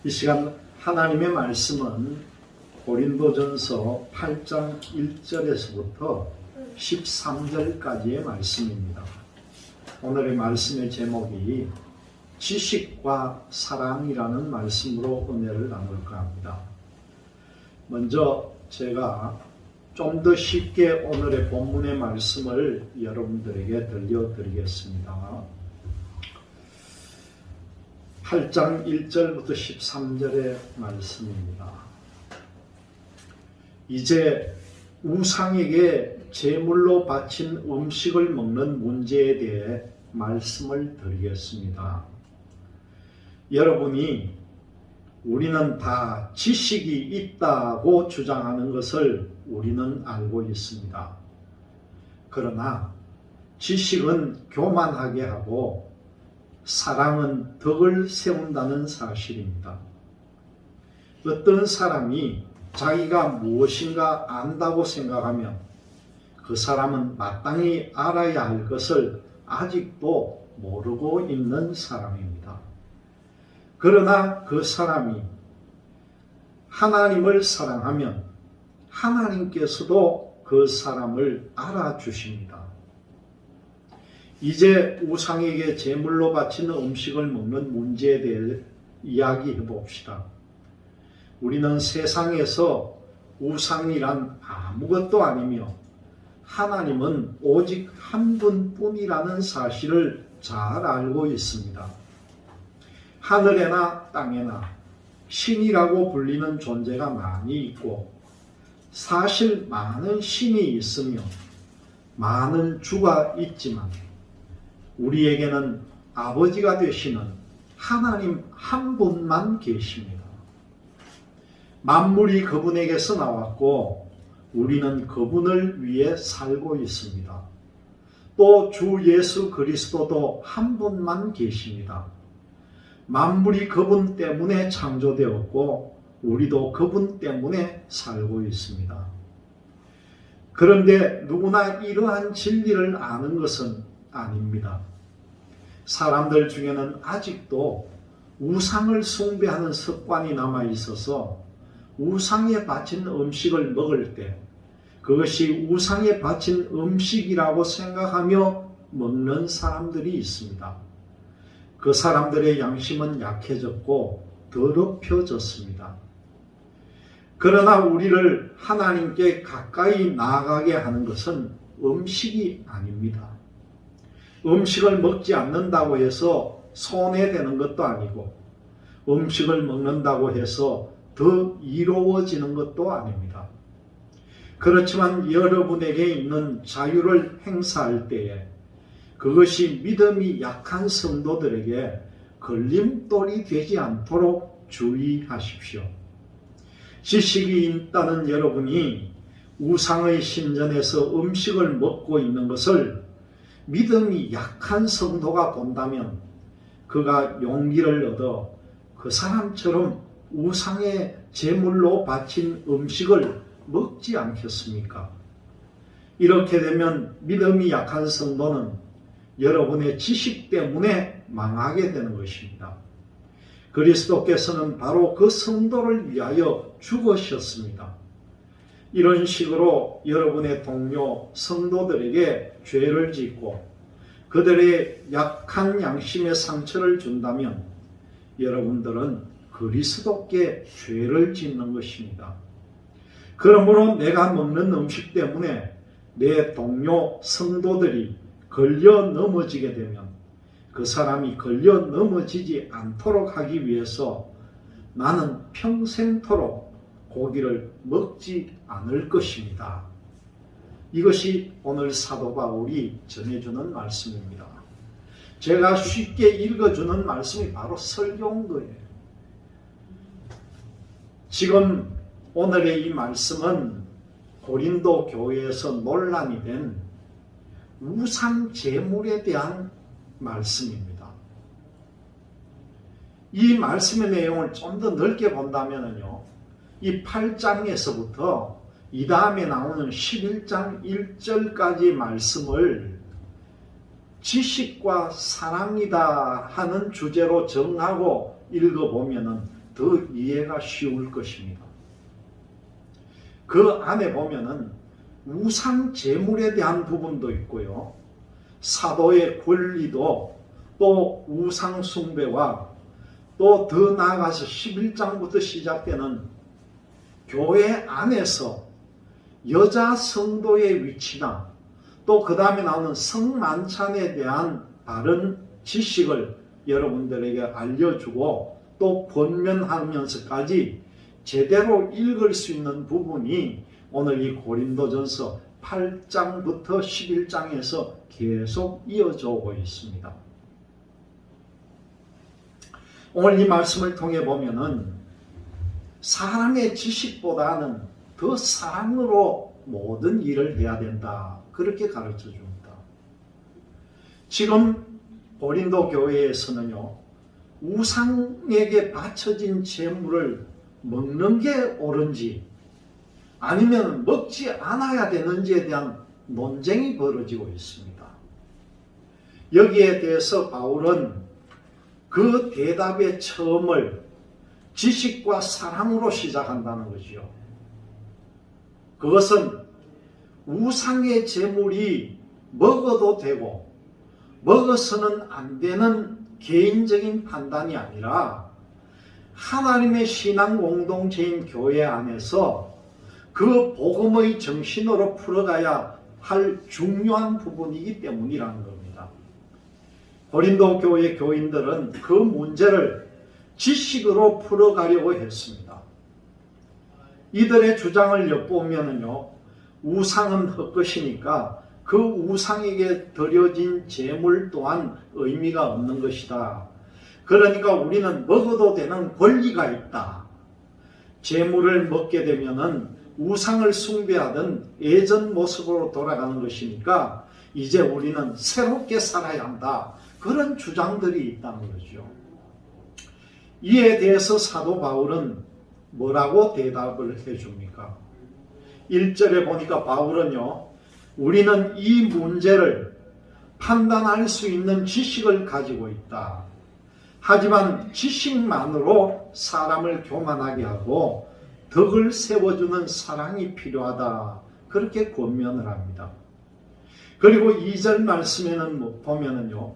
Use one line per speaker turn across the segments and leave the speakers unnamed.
이 시간 하나님의 말씀은 고린도전서 8장 1절에서부터 13절까지의 말씀입니다. 오늘의 말씀의 제목이 지식과 사랑이라는 말씀으로 은혜를 나눌까 합니다. 먼저 제가 좀 더 쉽게 오늘의 본문의 말씀을 여러분들에게 들려드리겠습니다. 8장 1절부터 13절의 말씀입니다. 이제 우상에게 제물로 바친 음식을 먹는 문제에 대해 말씀을 드리겠습니다. 여러분이 우리는 다 지식이 있다고 주장하는 것을 우리는 알고 있습니다. 그러나 지식은 교만하게 하고 사랑은 덕을 세운다는 사실입니다. 어떤 사람이 자기가 무엇인가 안다고 생각하면 그 사람은 마땅히 알아야 할 것을 아직도 모르고 있는 사람입니다. 그러나 그 사람이 하나님을 사랑하면 하나님께서도 그 사람을 알아주십니다. 이제 우상에게 제물로 바치는 음식을 먹는 문제에 대해 이야기해 봅시다. 우리는 세상에서 우상이란 아무것도 아니며 하나님은 오직 한 분뿐이라는 사실을 잘 알고 있습니다. 하늘에나 땅에나 신이라고 불리는 존재가 많이 있고 사실 많은 신이 있으며 많은 주가 있지만 우리에게는 아버지가 되시는 하나님 한 분만 계십니다. 만물이 그분에게서 나왔고 우리는 그분을 위해 살고 있습니다. 또 주 예수 그리스도도 한 분만 계십니다. 만물이 그분 때문에 창조되었고 우리도 그분 때문에 살고 있습니다. 그런데 누구나 이러한 진리를 아는 것은 아닙니다. 사람들 중에는 아직도 우상을 숭배하는 습관이 남아 있어서 우상에 바친 음식을 먹을 때 그것이 우상에 바친 음식이라고 생각하며 먹는 사람들이 있습니다. 그 사람들의 양심은 약해졌고 더럽혀졌습니다. 그러나 우리를 하나님께 가까이 나아가게 하는 것은 음식이 아닙니다. 음식을 먹지 않는다고 해서 손해되는 것도 아니고 음식을 먹는다고 해서 더 이로워지는 것도 아닙니다. 그렇지만 여러분에게 있는 자유를 행사할 때에 그것이 믿음이 약한 성도들에게 걸림돌이 되지 않도록 주의하십시오. 지식이 있다는 여러분이 우상의 신전에서 음식을 먹고 있는 것을 믿음이 약한 성도가 본다면 그가 용기를 얻어 그 사람처럼 우상의 제물로 바친 음식을 먹지 않겠습니까? 이렇게 되면 믿음이 약한 성도는 여러분의 지식 때문에 망하게 되는 것입니다. 그리스도께서는 바로 그 성도를 위하여 죽으셨습니다. 이런 식으로 여러분의 동료 성도들에게 죄를 짓고 그들의 약한 양심에 상처를 준다면 여러분들은 그리스도께 죄를 짓는 것입니다. 그러므로 내가 먹는 음식 때문에 내 동료 성도들이 걸려 넘어지게 되면 그 사람이 걸려 넘어지지 않도록 하기 위해서 나는 평생토록 고기를 먹지 않을 것입니다. 이것이 오늘 사도 바울이 전해주는 말씀입니다. 제가 쉽게 읽어주는 말씀이 바로 설교인 거예요. 지금 오늘의 이 말씀은 고린도 교회에서 논란이 된 우상 제물에 대한 말씀입니다. 이 말씀의 내용을 좀 더 넓게 본다면요, 이 8장에서부터 이 다음에 나오는 11장 1절까지 말씀을 지식과 사랑이다 하는 주제로 정하고 읽어보면 더 이해가 쉬울 것입니다. 그 안에 보면은 우상 제물에 대한 부분도 있고요. 사도의 권리도 또 우상 숭배와 또 더 나아가서 11장부터 시작되는 교회 안에서 여자 성도의 위치나 또 그 다음에 나오는 성만찬에 대한 바른 지식을 여러분들에게 알려주고 또 권면하면서까지 제대로 읽을 수 있는 부분이 오늘 이 고린도전서 8장부터 11장에서 계속 이어져 오고 있습니다. 오늘 이 말씀을 통해 보면은 사람의 지식보다는 더 사랑으로 모든 일을 해야 된다. 그렇게 가르쳐 줍니다. 지금 고린도 교회에서는요, 우상에게 바쳐진 제물을 먹는 게 옳은지 아니면 먹지 않아야 되는지에 대한 논쟁이 벌어지고 있습니다. 여기에 대해서 바울은 그 대답의 처음을 지식과 사랑으로 시작한다는 것이요. 그것은 우상의 제물이 먹어도 되고 먹어서는 안 되는 개인적인 판단이 아니라 하나님의 신앙 공동체인 교회 안에서 그 복음의 정신으로 풀어가야 할 중요한 부분이기 때문이라는 겁니다. 고린도 교회 교인들은 그 문제를 지식으로 풀어가려고 했습니다. 이들의 주장을 엿보면요, 우상은 헛것이니까 그 우상에게 드려진 제물 또한 의미가 없는 것이다. 그러니까 우리는 먹어도 되는 권리가 있다. 제물을 먹게 되면은 우상을 숭배하던 예전 모습으로 돌아가는 것이니까 이제 우리는 새롭게 살아야 한다. 그런 주장들이 있다는 거죠. 이에 대해서 사도 바울은 뭐라고 대답을 해줍니까? 1절에 보니까 바울은요, 우리는 이 문제를 판단할 수 있는 지식을 가지고 있다. 하지만 지식만으로 사람을 교만하게 하고 덕을 세워주는 사랑이 필요하다. 그렇게 권면을 합니다. 그리고 2절 말씀에는 보면은요,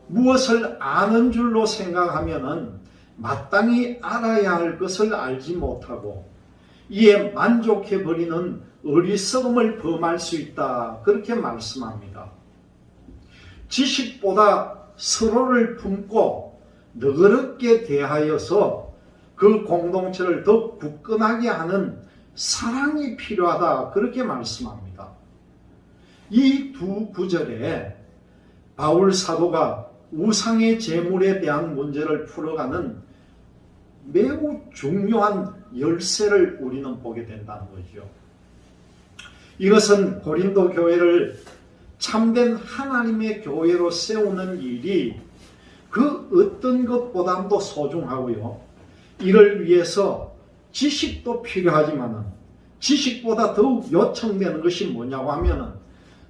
무엇을 아는 줄로 생각하면은 마땅히 알아야 할 것을 알지 못하고 이에 만족해버리는 어리석음을 범할 수 있다. 그렇게 말씀합니다. 지식보다 서로를 품고 너그럽게 대하여서 그 공동체를 더 굳건하게 하는 사랑이 필요하다. 그렇게 말씀합니다. 이 두 구절에 바울 사도가 우상의 제물에 대한 문제를 풀어가는 매우 중요한 열쇠를 우리는 보게 된다는 거죠. 이것은 고린도 교회를 참된 하나님의 교회로 세우는 일이 그 어떤 것보다도 소중하고요. 이를 위해서 지식도 필요하지만 지식보다 더욱 요청되는 것이 뭐냐고 하면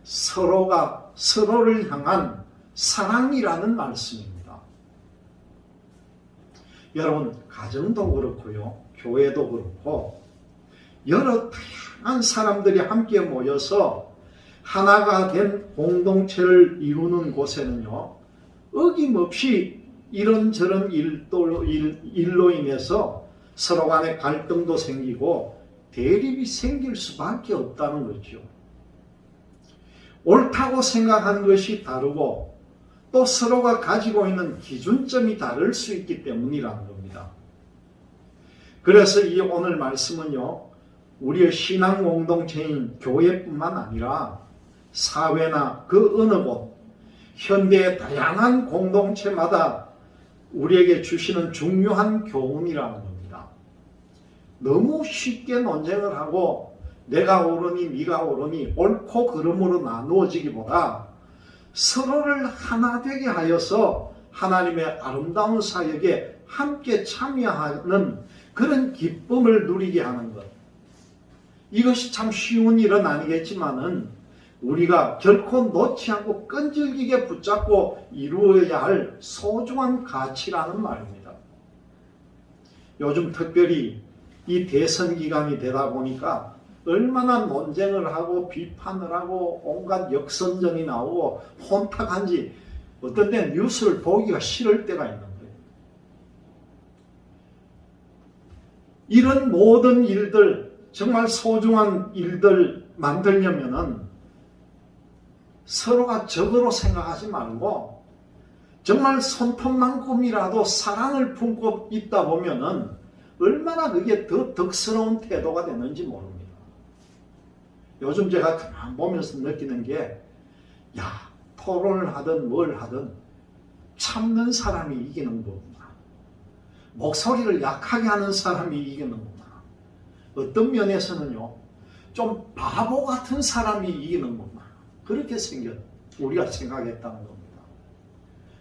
서로가 서로를 향한 사랑이라는 말씀입니다. 여러분, 가정도 그렇고요, 교회도 그렇고 여러 다양한 사람들이 함께 모여서 하나가 된 공동체를 이루는 곳에는요, 어김없이 이런저런 일로 인해서 서로 간에 갈등도 생기고 대립이 생길 수밖에 없다는 거죠. 옳다고 생각하는 것이 다르고 또 서로가 가지고 있는 기준점이 다를 수 있기 때문이라는 겁니다. 그래서 이 오늘 말씀은요, 우리의 신앙 공동체인 교회뿐만 아니라 사회나 그 어느 곳, 현대의 다양한 공동체마다 우리에게 주시는 중요한 교훈이라는 겁니다. 너무 쉽게 논쟁을 하고 내가 옳으니 네가 옳으니 옳고 그름으로 나누어지기보다 서로를 하나 되게 하여서 하나님의 아름다운 사역에 함께 참여하는 그런 기쁨을 누리게 하는 것. 이것이 참 쉬운 일은 아니겠지만은 우리가 결코 놓지 않고 끈질기게 붙잡고 이루어야 할 소중한 가치라는 말입니다. 요즘 특별히 이 대선 기간이 되다 보니까 얼마나 논쟁을 하고 비판을 하고 온갖 역선전이 나오고 혼탁한지 어떤 때는 뉴스를 보기가 싫을 때가 있는 거예요. 이런 모든 일들, 정말 소중한 일들 만들려면은 서로가 적으로 생각하지 말고 정말 손톱만큼이라도 사랑을 품고 있다 보면은 얼마나 그게 더 덕스러운 태도가 되는지 모릅니다. 요즘 제가 가만 보면서 느끼는 게, 토론을 하든 뭘 하든 참는 사람이 이기는 거구나. 목소리를 약하게 하는 사람이 이기는 거구나. 어떤 면에서는요, 좀 바보 같은 사람이 이기는 거구나. 그렇게 우리가 생각했다는 겁니다.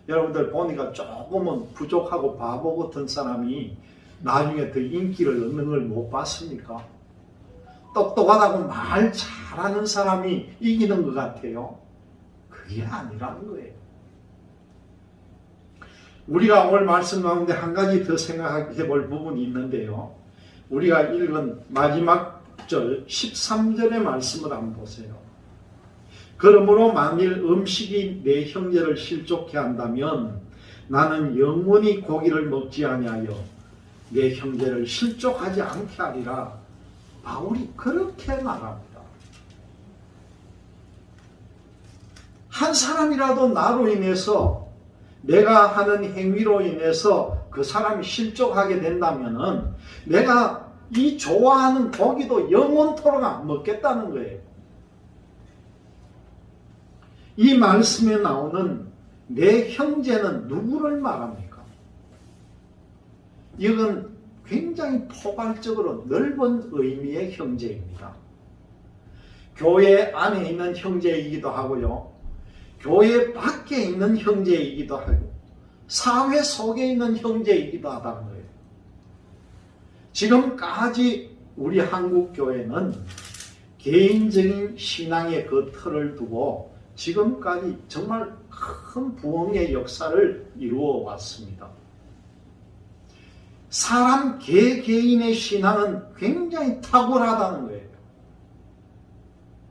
여러분들 보니까 조금은 부족하고 바보 같은 사람이 나중에 더 인기를 얻는 걸 못 봤습니까? 똑똑하다고 말 잘하는 사람이 이기는 것 같아요. 그게 아니라는 거예요. 우리가 오늘 말씀 가운데 한 가지 더 생각해 볼 부분이 있는데요. 우리가 읽은 마지막 절 13절의 말씀을 한번 보세요. 그러므로 만일 음식이 내 형제를 실족해 한다면 나는 영원히 고기를 먹지 아니하여 내 형제를 실족하지 않게 하리라. 바울이 그렇게 말합니다. 한 사람이라도 나로 인해서, 내가 하는 행위로 인해서 그 사람이 실족하게 된다면은 내가 이 좋아하는 고기도 영원토록 안 먹겠다는 거예요. 이 말씀에 나오는 내 형제는 누구를 말합니까? 이건 굉장히 포괄적으로 넓은 의미의 형제입니다. 교회 안에 있는 형제이기도 하고요. 교회 밖에 있는 형제이기도 하고 사회 속에 있는 형제이기도 하다는 거예요. 지금까지 우리 한국교회는 개인적인 신앙의 그 틀을 두고 지금까지 정말 큰 부흥의 역사를 이루어 왔습니다. 사람 개개인의 신앙은 굉장히 탁월하다는 거예요.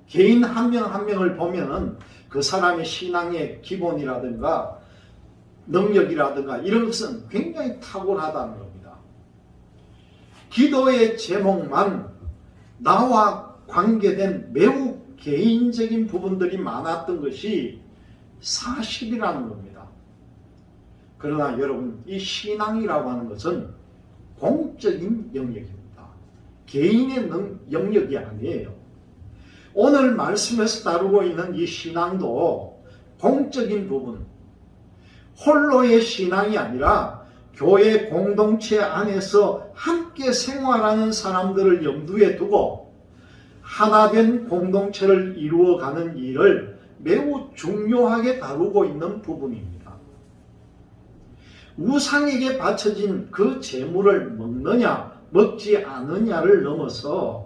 개인 한 명 한 명을 보면은 그 사람의 신앙의 기본이라든가 능력이라든가 이런 것은 굉장히 탁월하다는 겁니다. 기도의 제목만 나와 관계된 매우 개인적인 부분들이 많았던 것이 사실이라는 겁니다. 그러나 여러분, 이 신앙이라고 하는 것은 공적인 영역입니다. 개인의 영역이 아니에요. 오늘 말씀에서 다루고 있는 이 신앙도 공적인 부분, 홀로의 신앙이 아니라 교회 공동체 안에서 함께 생활하는 사람들을 염두에 두고 하나된 공동체를 이루어가는 일을 매우 중요하게 다루고 있는 부분입니다. 우상에게 바쳐진 그 제물을 먹느냐 먹지 않느냐를 넘어서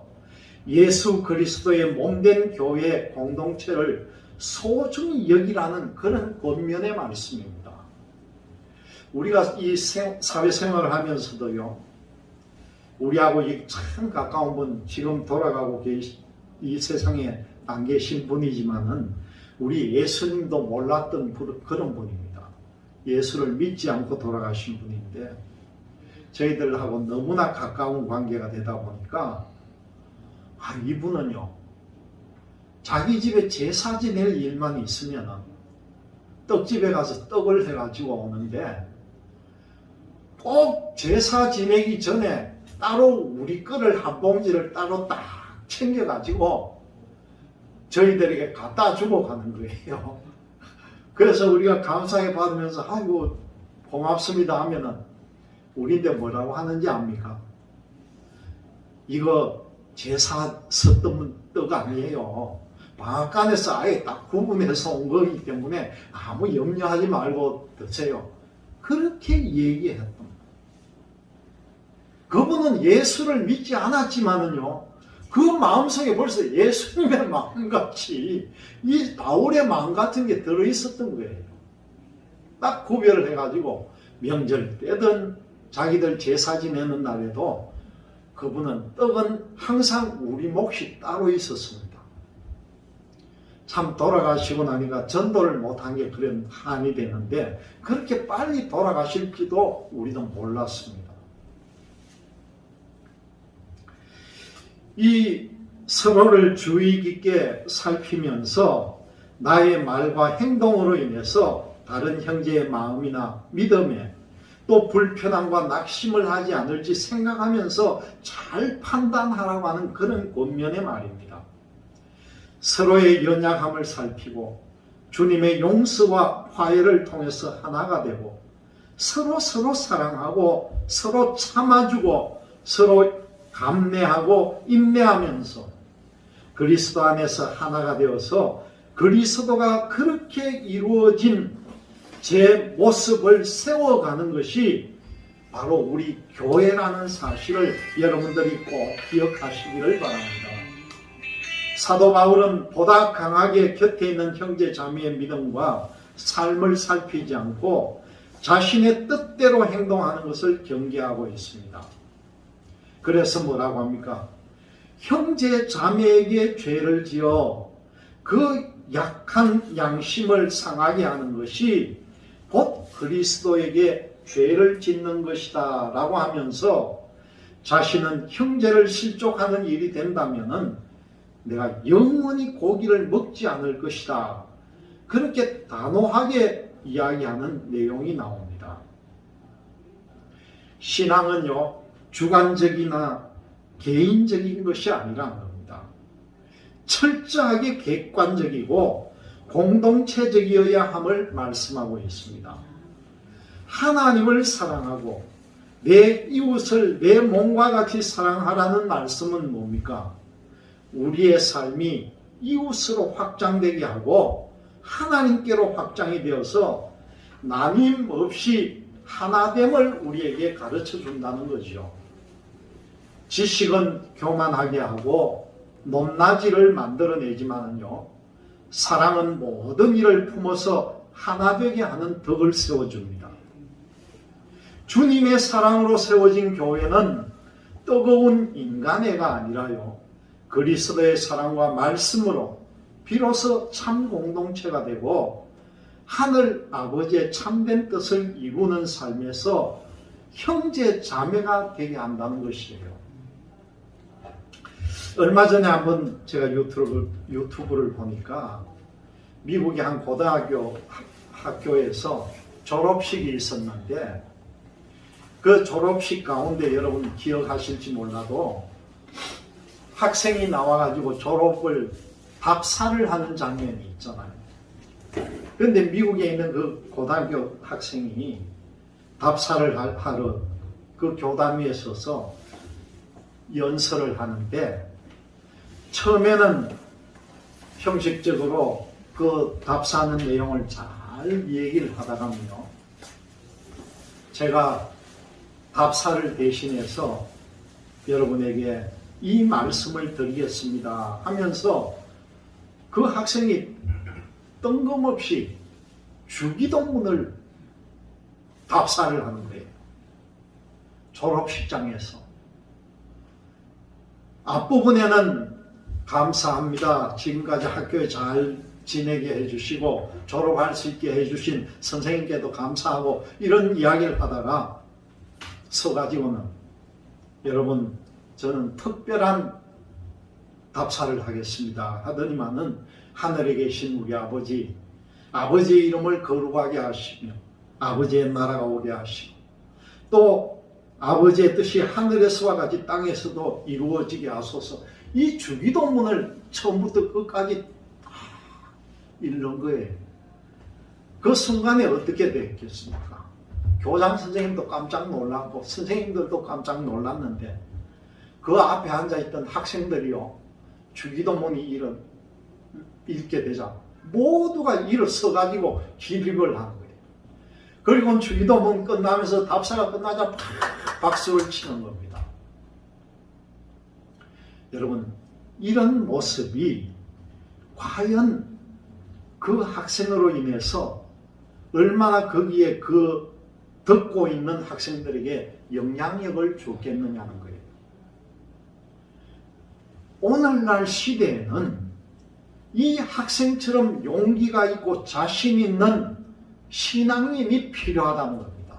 예수 그리스도의 몸된 교회 공동체를 소중히 여기라는 그런 권면의 말씀입니다. 우리가 이 사회생활을 하면서도요, 우리하고 참 가까운 분, 지금 돌아가고 이 세상에 안 계신 분이지만은 우리 예수님도 몰랐던 그런 분입니다. 예수를 믿지 않고 돌아가신 분인데 저희들하고 너무나 가까운 관계가 되다 보니까 이분은요, 자기 집에 제사 지낼 일만 있으면 떡집에 가서 떡을 해가지고 오는데 꼭 제사 지내기 전에 따로 우리 거를 한 봉지를 따로 딱 챙겨가지고 저희들에게 갖다 주고 가는 거예요. 그래서 우리가 감사히 받으면서 아이고 고맙습니다 하면은 우리인데 뭐라고 하는지 압니까? 이거 제사 섰던 떡 아니에요. 방앗간에서 아예 딱 구분해서 온 거기 때문에 아무 염려하지 말고 드세요. 그렇게 얘기했던 거예요. 그분은 예수를 믿지 않았지만은요, 그 마음속에 벌써 예수님의 마음같이 이 바울의 마음 같은 게 들어있었던 거예요. 딱 구별을 해가지고 명절 때든 자기들 제사 지내는 날에도 그분은 떡은 항상 우리 몫이 따로 있었습니다. 참 돌아가시고 나니까 전도를 못한 게 그런 한이 되는데 그렇게 빨리 돌아가실지도 우리도 몰랐습니다. 이 서로를 주의 깊게 살피면서 나의 말과 행동으로 인해서 다른 형제의 마음이나 믿음에 또 불편함과 낙심을 하지 않을지 생각하면서 잘 판단하라고 하는 그런 권면의 말입니다. 서로의 연약함을 살피고 주님의 용서와 화해를 통해서 하나가 되고 서로 사랑하고 서로 참아주고 서로 감내하고 인내하면서 그리스도 안에서 하나가 되어서 그리스도가 그렇게 이루어진 제 모습을 세워가는 것이 바로 우리 교회라는 사실을 여러분들이 꼭 기억하시기를 바랍니다. 사도 바울은 보다 강하게 곁에 있는 형제 자매의 믿음과 삶을 살피지 않고 자신의 뜻대로 행동하는 것을 경계하고 있습니다. 그래서 뭐라고 합니까? 형제 자매에게 죄를 지어 그 약한 양심을 상하게 하는 것이 곧 그리스도에게 죄를 짓는 것이다 라고 하면서 자신은 형제를 실족하는 일이 된다면 내가 영원히 고기를 먹지 않을 것이다. 그렇게 단호하게 이야기하는 내용이 나옵니다. 신앙은요, 주관적이나 개인적인 것이 아니라는 겁니다. 철저하게 객관적이고 공동체적이어야 함을 말씀하고 있습니다. 하나님을 사랑하고 내 이웃을 내 몸과 같이 사랑하라는 말씀은 뭡니까? 우리의 삶이 이웃으로 확장되게 하고 하나님께로 확장이 되어서 나님 없이 하나됨을 우리에게 가르쳐 준다는 거죠. 지식은 교만하게 하고 높낮이를 만들어내지만은요, 사랑은 모든 일을 품어서 하나 되게 하는 덕을 세워줍니다. 주님의 사랑으로 세워진 교회는 뜨거운 인간애가 아니라요, 그리스도의 사랑과 말씀으로 비로소 참 공동체가 되고 하늘 아버지의 참된 뜻을 이루는 삶에서 형제 자매가 되게 한다는 것이에요. 얼마 전에 한번 제가 유튜브를 보니까 미국의 한 고등학교 학교에서 졸업식이 있었는데 그 졸업식 가운데 여러분 기억하실지 몰라도 학생이 나와가지고 졸업을 답사를 하는 장면이 있잖아요. 그런데 미국에 있는 그 고등학교 학생이 답사를 하러 그 교단 위에 서서 연설을 하는데 처음에는 형식적으로 그 답사하는 내용을 잘 얘기를 하다가요, 제가 답사를 대신해서 여러분에게 이 말씀을 드리겠습니다 하면서 그 학생이 뜬금없이 주기도문을 답사를 하는 거예요. 졸업식장에서. 앞부분에는 감사합니다. 지금까지 학교에 잘 지내게 해주시고 졸업할 수 있게 해주신 선생님께도 감사하고 이런 이야기를 하다가 서가지고는 여러분 저는 특별한 답사를 하겠습니다 하더니만은 하늘에 계신 우리 아버지, 아버지의 이름을 거룩하게 하시며 아버지의 나라가 오게 하시고 또 아버지의 뜻이 하늘에서와 같이 땅에서도 이루어지게 하소서. 이 주기도문을 처음부터 끝까지 읽는 거예요. 그 순간에 어떻게 됐겠습니까? 교장 선생님도 깜짝 놀랐고 선생님들도 깜짝 놀랐는데 그 앞에 앉아있던 학생들이요, 주기도문이 읽게 되자 모두가 일어서가지고 기립을 하는 거예요. 그리고 주기도문 끝나면서 답사가 끝나자 박수를 치는 겁니다. 여러분, 이런 모습이 과연 그 학생으로 인해서 얼마나 거기에 그 듣고 있는 학생들에게 영향력을 주겠느냐는 거예요. 오늘날 시대에는 이 학생처럼 용기가 있고 자신 있는 신앙인이 필요하다는 겁니다.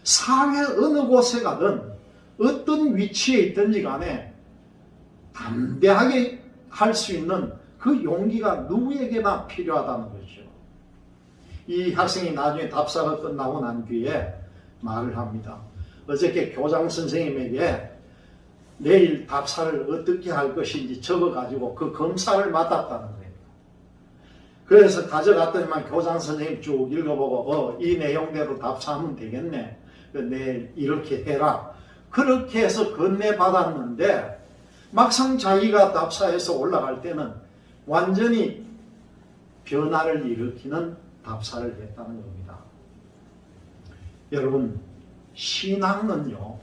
사회 어느 곳에 가든 어떤 위치에 있든지 간에 담대하게 할 수 있는 그 용기가 누구에게나 필요하다는 거죠. 이 학생이 나중에 답사가 끝나고 난 뒤에 말을 합니다. 어저께 교장 선생님에게 내일 답사를 어떻게 할 것인지 적어가지고 그 검사를 맡았다는 거예요. 그래서 가져갔더니만 교장 선생님 쭉 읽어보고 이 내용대로 답사하면 되겠네. 내일 이렇게 해라. 그렇게 해서 건네받았는데 막상 자기가 답사해서 올라갈 때는 완전히 변화를 일으키는 답사를 했다는 겁니다. 여러분, 신앙은요,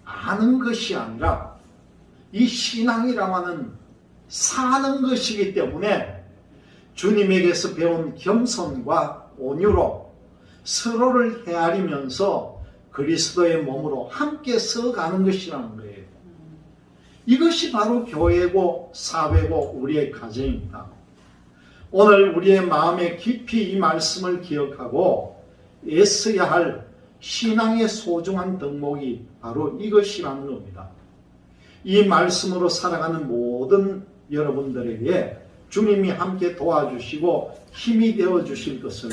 아는 것이 아니라 이 신앙이라고 하는 사는 것이기 때문에 주님에게서 배운 겸손과 온유로 서로를 헤아리면서 그리스도의 몸으로 함께 서가는 것이라는 거예요. 이것이 바로 교회고 사회고 우리의 가정입니다. 오늘 우리의 마음에 깊이 이 말씀을 기억하고 애써야 할 신앙의 소중한 덕목이 바로 이것이라는 겁니다. 이 말씀으로 살아가는 모든 여러분들에게 주님이 함께 도와주시고 힘이 되어 주실 것을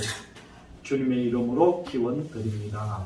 주님의 이름으로 기원드립니다.